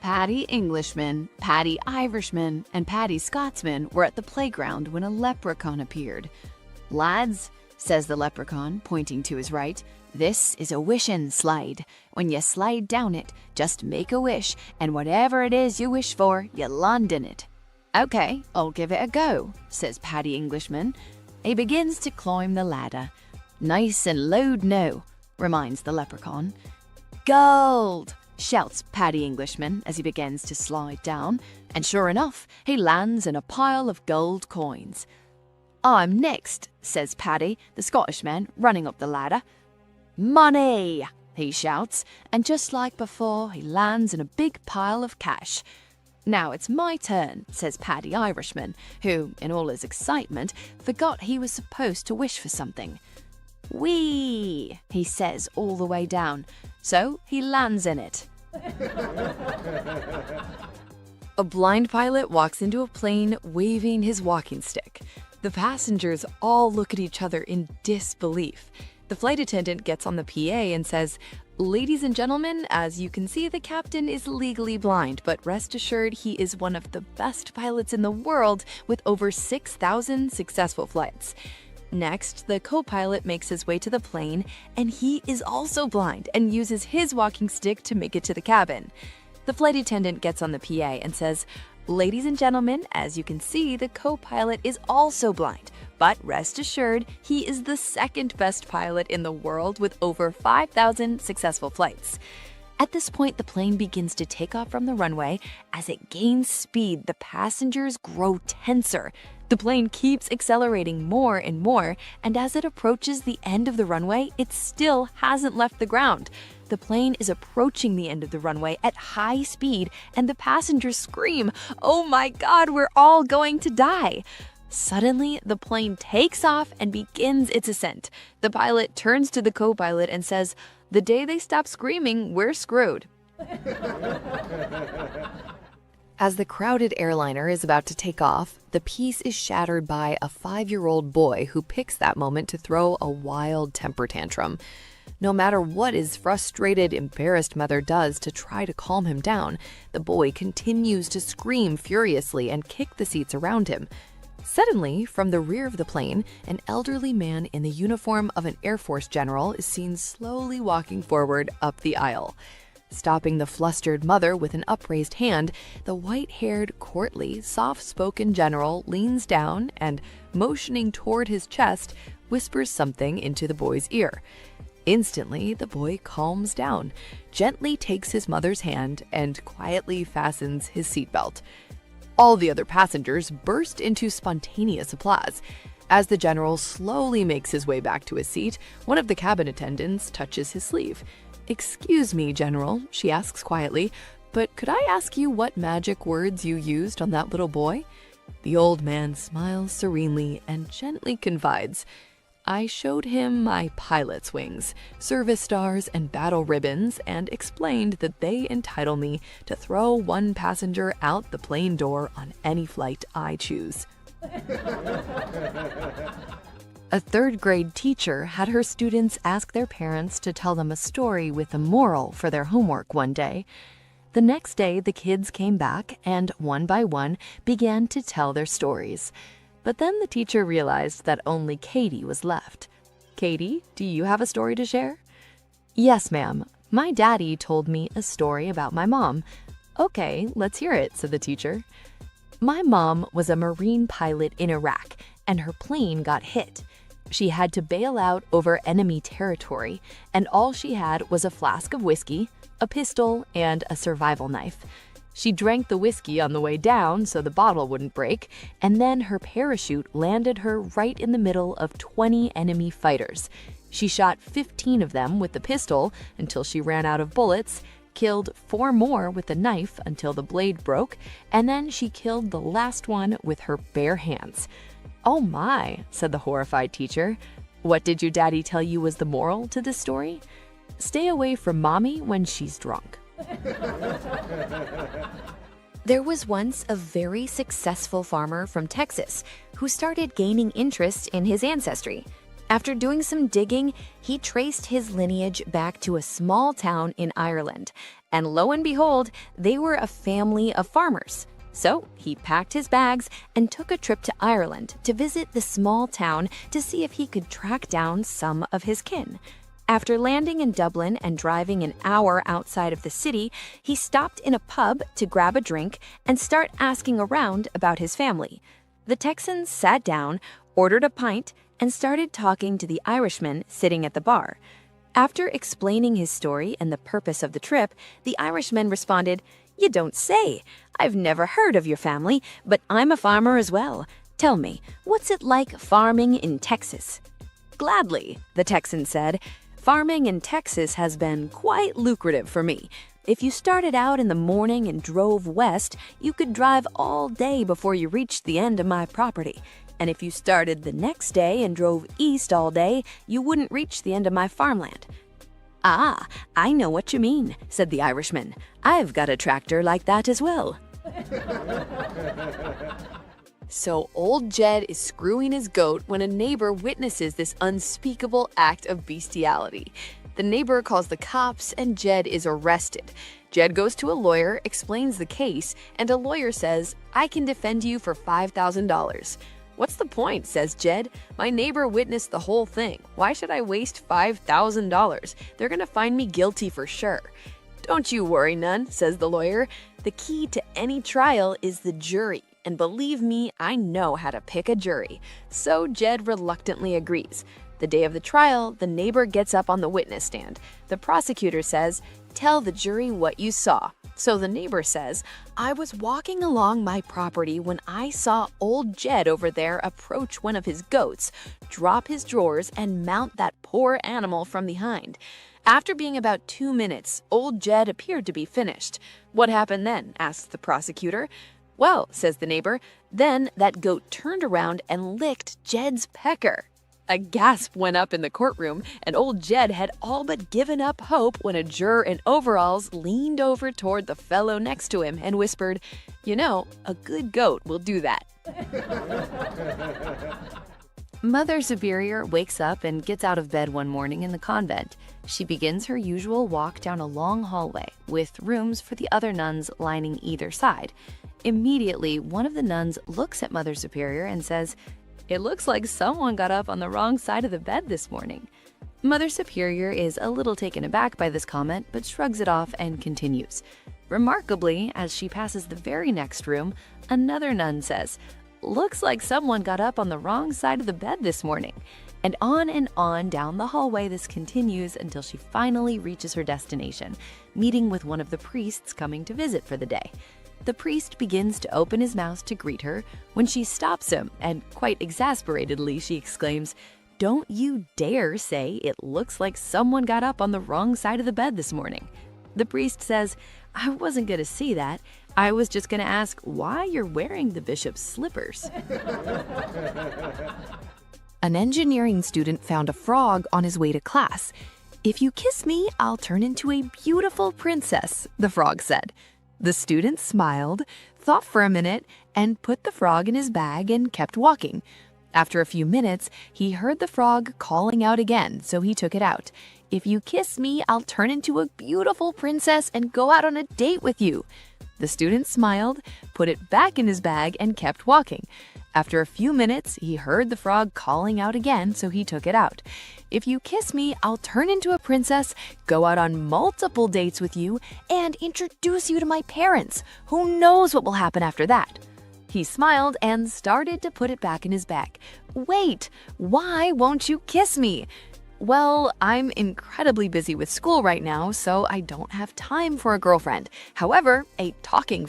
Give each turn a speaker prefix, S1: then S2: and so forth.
S1: Paddy Englishman, Paddy Irishman, and Paddy Scotsman were at the playground when a leprechaun appeared. "Lads," says the leprechaun, pointing to his right, "this is a wishing slide. When you slide down it, just make a wish, and whatever it is you wish for, you land in it." "Okay, I'll give it a go," says Paddy Englishman. He begins to climb the ladder. "Nice and loud now," reminds the leprechaun. "Gold!" shouts Paddy Englishman as he begins to slide down, and sure enough, he lands in a pile of gold coins. "I'm next," says Paddy, the Scottish man, running up the ladder. "Money!" he shouts, and just like before, he lands in a big pile of cash. "Now it's my turn," says Paddy Irishman, who, in all his excitement, forgot he was supposed to wish for something. "Wee!" he says all the way down, so he lands in it. A blind pilot walks into a plane waving his walking stick. The passengers all look at each other in disbelief. The flight attendant gets on the PA and says, "Ladies and gentlemen, as you can see, the captain is legally blind, but rest assured he is one of the best pilots in the world with over 6,000 successful flights." Next, the co-pilot makes his way to the plane, and he is also blind and uses his walking stick to make it to the cabin. The flight attendant gets on the PA and says, "Ladies and gentlemen, as you can see, the co-pilot is also blind, but rest assured, he is the second best pilot in the world with over 5,000 successful flights." At this point, the plane begins to take off from the runway. As it gains speed, the passengers grow tenser. The plane keeps accelerating more and more, and as it approaches the end of the runway, it still hasn't left the ground. The plane is approaching the end of the runway at high speed, and the passengers scream, "Oh my God, we're all going to die!" Suddenly, the plane takes off and begins its ascent. The pilot turns to the co-pilot and says, "The day they stop screaming, we're screwed." As the crowded airliner is about to take off, the peace is shattered by a 5-year-old boy who picks that moment to throw a wild temper tantrum. No matter what his frustrated, embarrassed mother does to try to calm him down, the boy continues to scream furiously and kick the seats around him. Suddenly, from the rear of the plane, an elderly man in the uniform of an Air Force general is seen slowly walking forward up the aisle. Stopping the flustered mother with an upraised hand, the white-haired, courtly, soft-spoken general leans down and, motioning toward his chest, whispers something into the boy's ear. Instantly, the boy calms down, gently takes his mother's hand, and quietly fastens his seatbelt. All the other passengers burst into spontaneous applause. As the general slowly makes his way back to his seat, one of the cabin attendants touches his sleeve. "Excuse me, General," she asks quietly, "but could I ask you what magic words you used on that little boy?" The old man smiles serenely and gently confides, "I showed him my pilot's wings, service stars, and battle ribbons, and explained that they entitle me to throw one passenger out the plane door on any flight I choose." A third-grade teacher had her students ask their parents to tell them a story with a moral for their homework one day. The next day, the kids came back and, one by one, began to tell their stories. But then the teacher realized that only Katie was left. "Katie, do you have a story to share?" "Yes, ma'am. My daddy told me a story about my mom." "Okay, let's hear it," said the teacher. "My mom was a Marine pilot in Iraq, and her plane got hit. She had to bail out over enemy territory, and all she had was a flask of whiskey, a pistol, and a survival knife. She drank the whiskey on the way down so the bottle wouldn't break, and then her parachute landed her right in the middle of 20 enemy fighters. She shot 15 of them with the pistol until she ran out of bullets, killed 4 more with the knife until the blade broke, and then she killed the last one with her bare hands." "Oh my," said the horrified teacher. "What did your daddy tell you was the moral to this story?" "Stay away from mommy when she's drunk." There was once a very successful farmer from Texas who started gaining interest in his ancestry.
S2: After doing some digging, he traced his lineage back to a small town in Ireland, and lo and behold, they were a family of farmers. So he packed his bags and took a trip to Ireland to visit the small town to see if he could track down some of his kin. After landing in Dublin and driving an hour outside of the city, he stopped in a pub to grab a drink and start asking around about his family. The Texan sat down, ordered a pint, and started talking to the Irishman sitting at the bar. After explaining his story and the purpose of the trip, the Irishman responded, "You don't say. I've never heard of your family, but I'm a farmer as well. Tell me, what's it like farming in Texas?" "Gladly," the Texan said. "Farming in Texas has been quite lucrative for me. If you started out in the morning and drove west, you could drive all day before you reached the end of my property. And if you started the next day and drove east all day, you wouldn't reach the end of my farmland." "Ah, I know what you mean," said the Irishman. "I've got a tractor like that as well."
S1: So old Jed is screwing his goat when a neighbor witnesses this unspeakable act of bestiality. The neighbor calls the cops and Jed is arrested. Jed goes to a lawyer, explains the case, and a lawyer says, "I can defend you for $5,000. "What's the point?" says Jed. "My neighbor witnessed the whole thing. Why should I waste $5,000? They're gonna find me guilty for sure." "Don't you worry none," says the lawyer. "The key to any trial is the jury. And believe me, I know how to pick a jury." So Jed reluctantly agrees. The day of the trial, the neighbor gets up on the witness stand. The prosecutor says, "Tell the jury what you saw." So the neighbor says, "I was walking along my property when I saw old Jed over there approach one of his goats, drop his drawers, and mount that poor animal from behind. After being about 2 minutes, old Jed appeared to be finished." "What happened then?" asks the prosecutor. "Well," says the neighbor, "then that goat turned around and licked Jed's pecker." A gasp went up in the courtroom, and old Jed had all but given up hope when a juror in overalls leaned over toward the fellow next to him and whispered, "You know, a good goat will do that." Mother Superior wakes up and gets out of bed one morning in the convent. She begins her usual walk down a long hallway with rooms for the other nuns lining either side. Immediately, one of the nuns looks at Mother Superior and says, "It looks like someone got up on the wrong side of the bed this morning." Mother Superior is a little taken aback by this comment, but shrugs it off and continues. Remarkably, as she passes the very next room, another nun says, "Looks like someone got up on the wrong side of the bed this morning." And on down the hallway this continues until she finally reaches her destination, meeting with one of the priests coming to visit for the day. The priest begins to open his mouth to greet her when she stops him, and quite exasperatedly she exclaims, "Don't you dare say it looks like someone got up on the wrong side of the bed this morning." The priest says, "I wasn't going to see that. I was just going to ask why you're wearing the bishop's slippers." An engineering student found a frog on his way to class. "If you kiss me, I'll turn into a beautiful princess," the frog said. The student smiled, thought for a minute, and put the frog in his bag and kept walking. After a few minutes, he heard the frog calling out again, so he took it out. "If you kiss me, I'll turn into a beautiful princess and go out on a date with you." The student smiled, put it back in his bag, and kept walking. After a few minutes, he heard the frog calling out again, so he took it out. "If you kiss me, I'll turn into a princess, go out on multiple dates with you, and introduce you to my parents. Who knows what will happen after that?" He smiled and started to put it back in his bag. "Wait, why won't you kiss me?" "Well, I'm incredibly busy with school right now, so I don't have time for a girlfriend. However, a talking